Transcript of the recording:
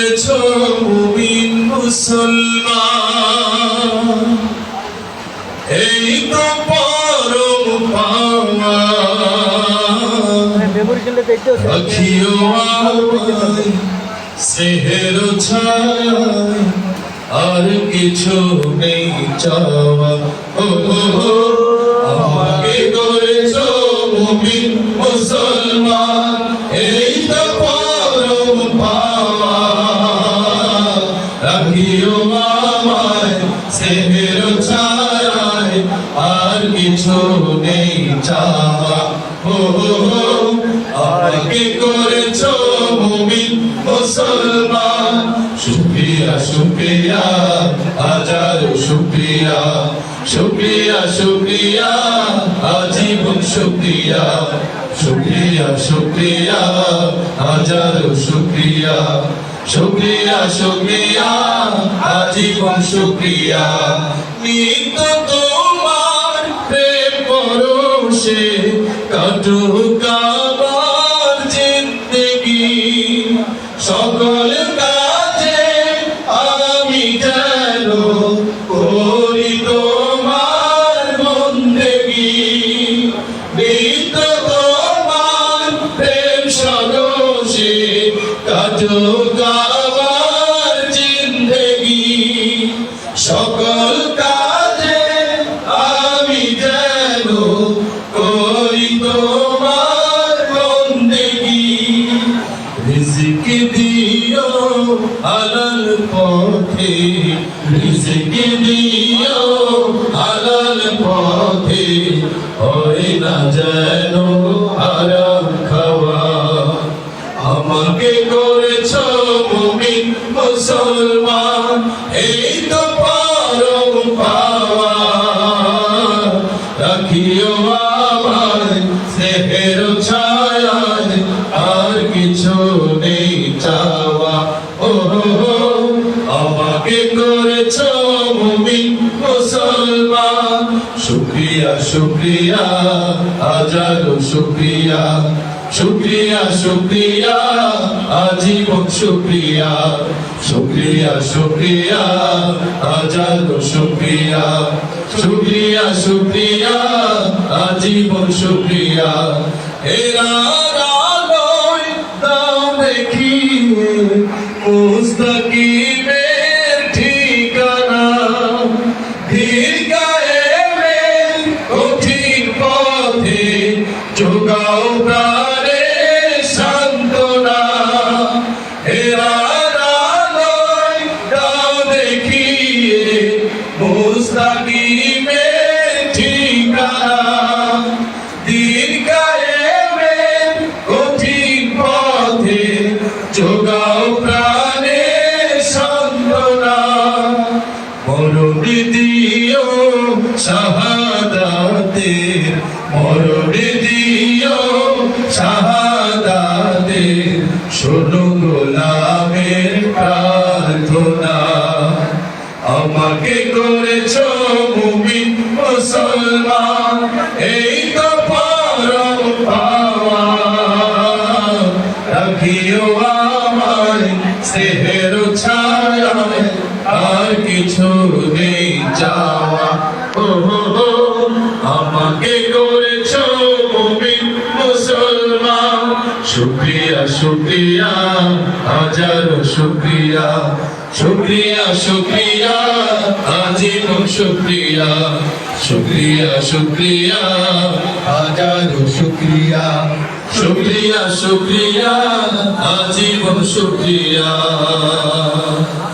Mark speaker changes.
Speaker 1: করেছো মুমিন মুসলমান, এই তো পরম পাওয়া। রাখিও আমায় স্নেহের ছায়ায়, আর কিছু নেই চাওয়া। ও আমাকে করেছো মুমিন মুসলমান, এই তো পরম পাওয়া। রাখিও আমায় স্নেহের ছায়ায়, আর কিছু নেই চাওয়া। ও আমাকে করেছো মুমিন মুসলমান। শুকরিয়া শুকরিয়া হাজার শুকরিয়া, শুকরিয়া শুকরিয়া আজীবন শুকরিয়া। শুকরিয়া শুকরিয়া হাজার শুকরিয়া, শুকরিয়া শুকরিয়া আজীবন শুকরিয়া। নিত্য তোমার প্রেম পরশে কাটুক আমার জিন্দেগি, সকল কাজে আমি যেন করি তোমার বন্দেগি। নিত্য তোমার প্রেম সরসে কাটুক আমার জিন্দেগি, সকল কাজে আমি যেন করি তোমার বন্দেগি। রিজিক দিও হালাল পথে, রিজিক দিও হালাল পথে, হয় না যেন হারাম খাওয়া। আমাকে করেছো মুমিন মুসলমান, এই তো পরম পাওয়া। রাখিও আমায় স্নেহের ছায়ায়, আর কিছু নেই চাওয়া। ও আমাকে করেছো মুমিন মুসলমান। শুকরিয়া শুকরিয়া হাজারো শুকরিয়া, শুকরিয়া শুকরিয়া আজীবন শুকরিয়া। শুকরিয়া শুকরিয়া হাজারো শুকরিয়া, শুকরিয়া শুকরিয়া আজীবন শুকরিয়া। হেরার আলোয় দাও দেখিয়ে মুস্তাকিমের ঠিকানা, ধীর কায়েমের কঠিন পথে যোগাও প্রাণে সান্ত্বনা। হেরার আলোয় দাও দেখিয়ে মুস্তাকিমের ঠিকানা, ধীর কায়েমের কঠিন পথে যোগাও প্রাণে সান্ত্বনা। মরণ দিও শাহাদাতের, মরণ দিও শাহাদাতের, শোনো গোলামের প্রার্থনা। আমাকে করেছো মুমিন মুসলমান, এই তো পরম পাওয়া। রাখিও আমায় স্নেহের ছায়ায়, আর কিছু নেই চাওয়া। ও আমাকে করেছো মুমিন মুসলমান। শুকরিয়া শুকরিয়া হাজারো শুকরিয়া, শুকরিয়া শুকরিয়া আজীবন শুকরিয়া। শুকরিয়া শুকরিয়া হাজারো শুকরিয়া, শুকরিয়া শুকরিয়া আজীবন শুকরিয়া।